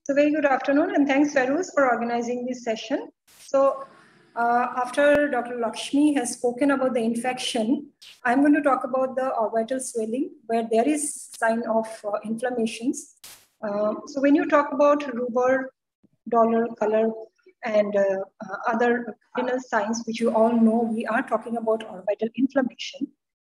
So very good afternoon, and thanks Feroz for organizing this session. So after Dr. Lakshmi has spoken about the infection, I'm going to talk about the orbital swelling where there is sign of inflammations. So when you talk about rubor, dollar, color, and other cardinal signs, which you all know, we are talking about orbital inflammation.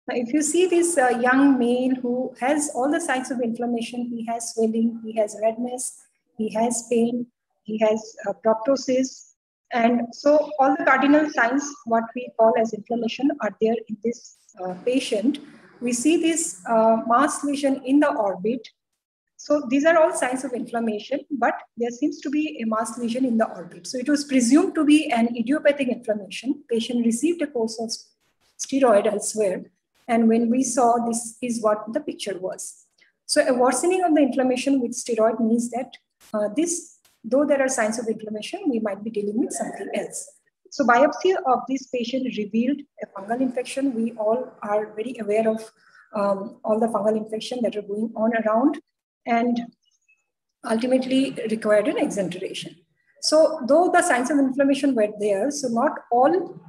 Now, if you see this young male who has all the signs of inflammation, he has swelling, he has redness, he has pain, he has proptosis. And so all the cardinal signs, what we call as inflammation, are there in this patient. We see this mass lesion in the orbit. So these are all signs of inflammation, but there seems to be a mass lesion in the orbit. So it was presumed to be an idiopathic inflammation. Patient received a course of steroid elsewhere. And when we saw, this is what the picture was. So a worsening of the inflammation with steroid means that though there are signs of inflammation, we might be dealing with something else. So biopsy of this patient revealed a fungal infection. We all are very aware of all the fungal infection that are going on around, and ultimately required an exenteration. So though the signs of inflammation were there, so not all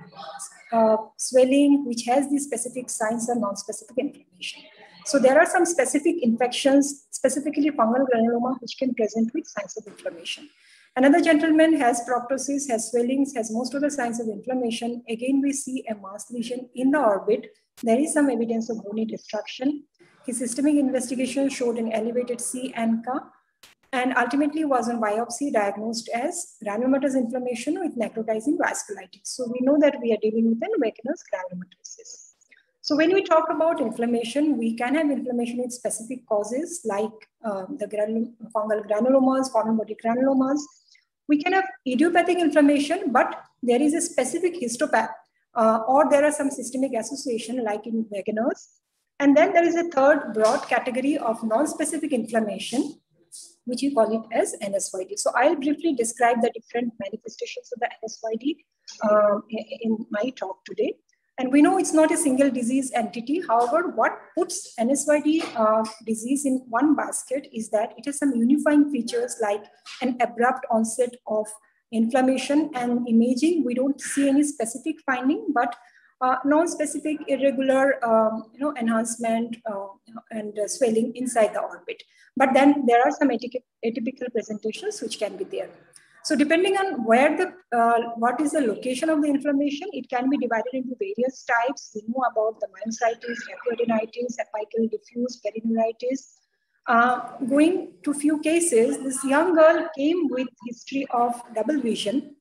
swelling which has these specific signs are non-specific inflammation. So there are some specific infections, specifically fungal granuloma, which can present with signs of inflammation. Another gentleman has proptosis, has swellings, has most of the signs of inflammation. Again, we see a mass lesion in the orbit. There is some evidence of bony destruction. His systemic investigation showed an elevated C-ANCA, and ultimately was on biopsy diagnosed as granulomatous inflammation with necrotizing vasculitis. So we know that we are dealing with an Wegener's granulomatosis. So when we talk about inflammation, we can have inflammation with specific causes like the fungal granulomas, foreign body granulomas. We can have idiopathic inflammation, but there is a specific histopath or there are some systemic association like in Wegener's. And then there is a third broad category of non-specific inflammation, which we call it as NSYD. So I'll briefly describe the different manifestations of the NSYD in my talk today. And we know it's not a single disease entity. However, what puts NSYD disease in one basket is that it has some unifying features like an abrupt onset of inflammation and imaging. We don't see any specific finding, but non-specific irregular enhancement and swelling inside the orbit. But then there are some atypical presentations which can be there. So depending on where what is the location of the inflammation, it can be divided into various types. We know about the myositis, hidradenitis, apical diffuse perineuritis. Going to few cases, this young girl came with history of double vision.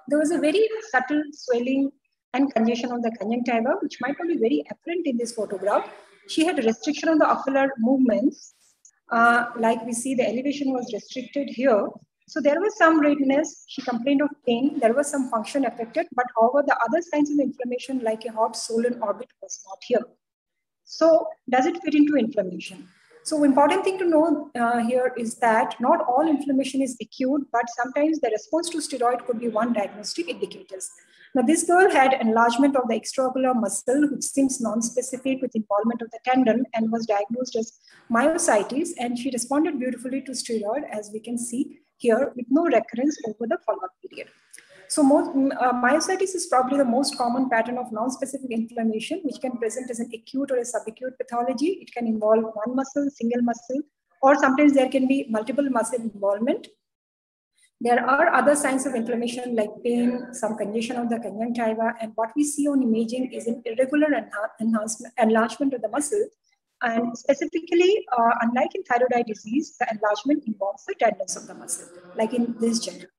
There was a very subtle swelling and congestion of the conjunctiva, which might not be very apparent in this photograph. She had restriction of the ocular movements. Like we see, the elevation was restricted here. So there was some redness. She complained of pain. There was some function affected, but however, the other signs of inflammation like a hot swollen orbit was not here. So does it fit into inflammation? So important thing to know here is that not all inflammation is acute, but sometimes the response to steroid could be one diagnostic indicators. Now, this girl had enlargement of the extraocular muscle, which seems non-specific with involvement of the tendon, and was diagnosed as myositis, and she responded beautifully to steroid, as we can see here, with no recurrence over the follow-up period. So myositis is probably the most common pattern of non-specific inflammation, which can present as an acute or a subacute pathology. It can involve one muscle, single muscle, or sometimes there can be multiple muscle involvement. There are other signs of inflammation like pain, some congestion of the conjunctiva, and what we see on imaging is an irregular enlargement of the muscle. And specifically, unlike in thyroid eye disease, the enlargement involves the tendons of the muscle, like in this gentleman.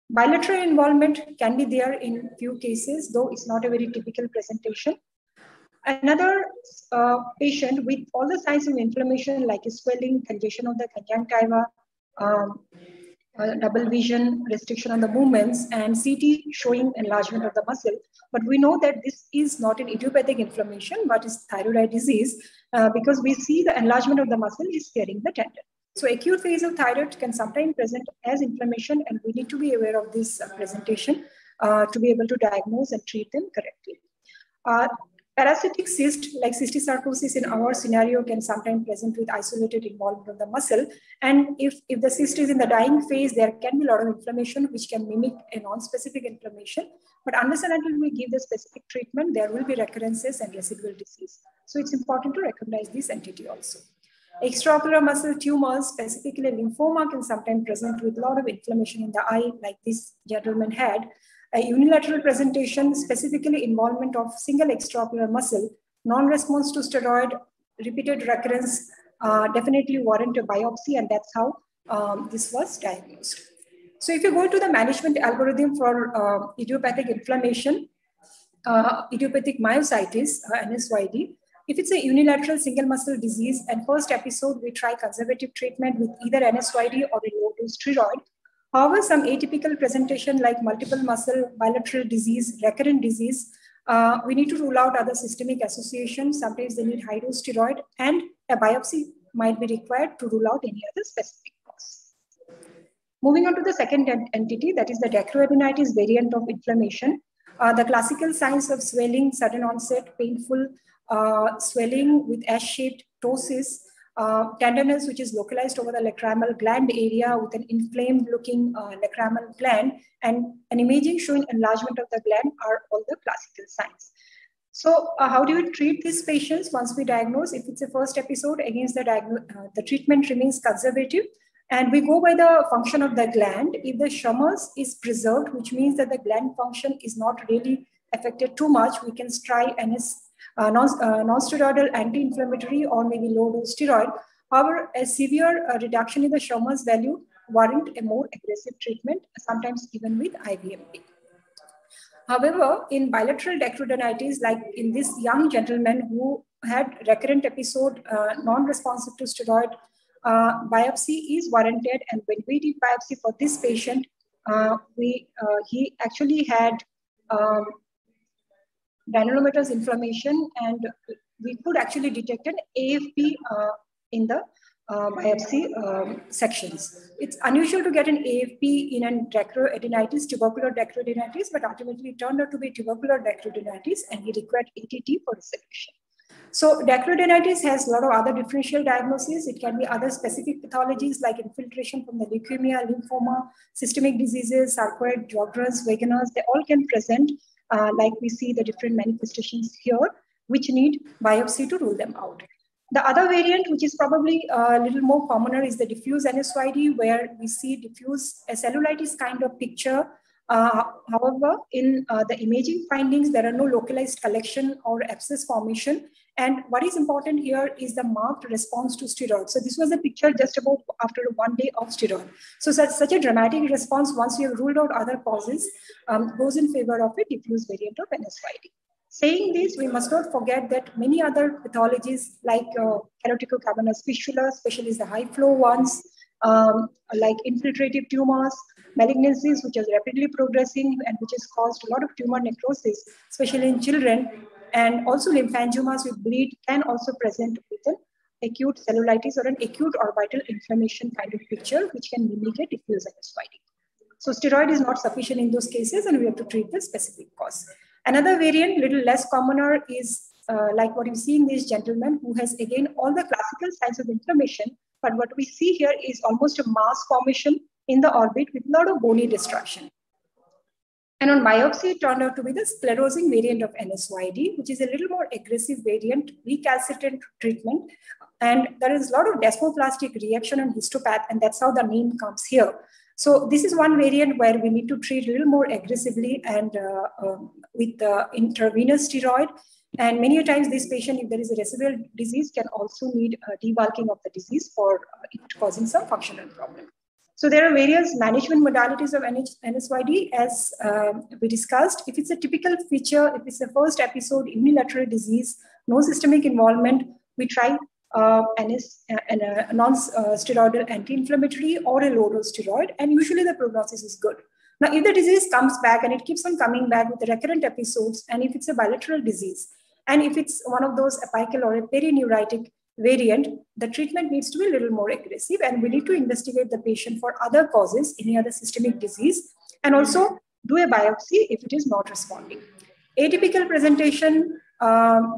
Bilateral involvement can be there in few cases, though it's not a very typical presentation. Another patient with all the signs of inflammation like swelling, congestion of the conjunctiva, double vision, restriction on the movements, and CT showing enlargement of the muscle. But we know that this is not an idiopathic inflammation, but is thyroid eye disease because we see the enlargement of the muscle is sparing the tendon. So acute phase of thyroid can sometimes present as inflammation, and we need to be aware of this presentation to be able to diagnose and treat them correctly. Parasitic cyst, like cystosarcosis in our scenario, can sometimes present with isolated involvement of the muscle. And if the cyst is in the dying phase, there can be a lot of inflammation, which can mimic a non-specific inflammation. But unless and until we give the specific treatment, there will be recurrences and residual disease. So it's important to recognize this entity also. Extraocular muscle tumors, specifically lymphoma, can sometimes present with a lot of inflammation in the eye, like this gentleman had. A unilateral presentation, specifically involvement of single extraocular muscle, non-response to steroid, repeated recurrence, definitely warrant a biopsy, and that's how this was diagnosed. So if you go to the management algorithm for idiopathic inflammation, idiopathic myositis, NSYD, if it's a unilateral single muscle disease and first episode, we try conservative treatment with either NSYD or a low-dose steroid. However, some atypical presentation like multiple muscle, bilateral disease, recurrent disease, we need to rule out other systemic associations. Sometimes they need high-dose steroid, and a biopsy might be required to rule out any other specific cause. Moving on to the second entity, that is the dacryoadenitis variant of inflammation. The classical signs of swelling, sudden onset, painful swelling with S-shaped ptosis, tenderness which is localized over the lacrimal gland area with an inflamed looking lacrimal gland, and an imaging showing enlargement of the gland are all the classical signs. So how do you treat these patients once we diagnose? If it's a first episode, against the treatment remains conservative, and we go by the function of the gland. If the Schummer's is preserved, which means that the gland function is not really affected too much, we can try non-steroidal anti-inflammatory or maybe low-dose steroid. However, a severe reduction in the Schummer's value warrant a more aggressive treatment, sometimes even with IVMP. However, in bilateral dacryoadenitis, like in this young gentleman who had recurrent episode, non-responsive to steroid, biopsy is warranted. And when we did biopsy for this patient, he actually had granulomatous inflammation, and we could actually detect an AFP in the biopsy sections. It's unusual to get an AFP in a dacryoadenitis, tubercular dacryoadenitis, but ultimately it turned out to be tubercular dacryoadenitis, and he required ATT for resolution. So dacryoadenitis has a lot of other differential diagnoses. It can be other specific pathologies like infiltration from the leukemia, lymphoma, systemic diseases, sarcoid, Sjogren's, Wegener's. They all can present like we see the different manifestations here, which need biopsy to rule them out. The other variant, which is probably a little more commoner, is the diffuse NSYD, where we see diffuse a cellulitis kind of picture. However, in the imaging findings, there are no localized collection or abscess formation. And what is important here is the marked response to steroid. So this was a picture just about after 1 day of steroid. So such a dramatic response, once you have ruled out other causes, goes in favor of a diffuse variant of NSYD. Saying this, we must not forget that many other pathologies like keratoconcavernosus fistula, especially the high flow ones, like infiltrative tumors, malignancies which are rapidly progressing and which has caused a lot of tumor necrosis, especially in children, and also lymphangiomas with bleed can also present with an acute cellulitis or an acute orbital inflammation kind of picture, which can mimic a diffuse NSYD. So steroid is not sufficient in those cases, and we have to treat the specific cause. Another variant, little less commoner, is like what you see in this gentleman who has again all the classical signs of inflammation, but what we see here is almost a mass formation in the orbit with a lot of bony destruction. And on biopsy, it turned out to be the sclerosing variant of NSYD, which is a little more aggressive variant, recalcitrant treatment. And there is a lot of desmoplastic reaction on histopath, and that's how the name comes here. So this is one variant where we need to treat a little more aggressively and with intravenous steroid. And many times this patient, if there is a residual disease, can also need debulking of the disease for it causing some functional problem. So there are various management modalities of NSYD as we discussed. If it's a typical feature, if it's a first episode unilateral disease, no systemic involvement, we try a non-steroidal anti-inflammatory or a low-dose steroid, and usually the prognosis is good. Now, if the disease comes back and it keeps on coming back with the recurrent episodes, and if it's a bilateral disease, and if it's one of those apical or a perineuritic variant, the treatment needs to be a little more aggressive, and we need to investigate the patient for other causes, any other systemic disease, and also do a biopsy if it is not responding. Atypical presentation,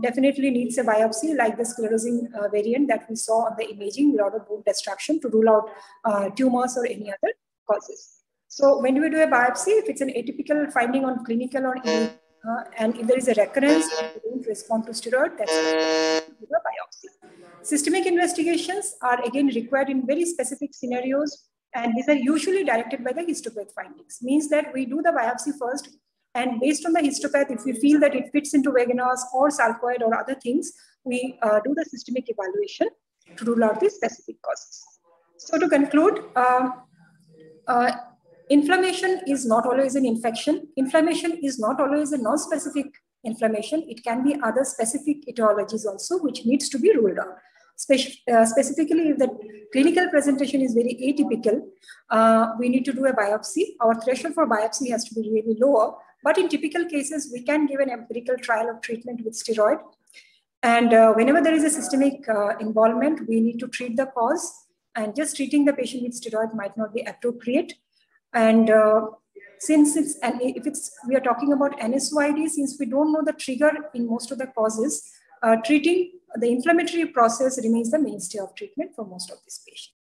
definitely needs a biopsy, like the sclerosing variant that we saw on the imaging without a bone destruction, to rule out tumors or any other causes. So when do we do a biopsy? If it's an atypical finding on clinical or imaging, and if there is a recurrence and they don't respond to steroid, that's when we do a biopsy. Systemic investigations are again required in very specific scenarios, and these are usually directed by the histopath findings. Means that we do the biopsy first, and based on the histopath, if we feel that it fits into Wegener's or sarcoid or other things, we do the systemic evaluation to rule out the specific causes. So to conclude, inflammation is not always an infection. Inflammation is not always a non-specific inflammation. It can be other specific etiologies also, which needs to be ruled out. Specifically, if the clinical presentation is very atypical, we need to do a biopsy. Our threshold for biopsy has to be really lower. But in typical cases, we can give an empirical trial of treatment with steroid. And whenever there is a systemic involvement, we need to treat the cause. And just treating the patient with steroid might not be appropriate. And since we are talking about NSOID, since we don't know the trigger in most of the causes, treating the inflammatory process remains the mainstay of treatment for most of these patients.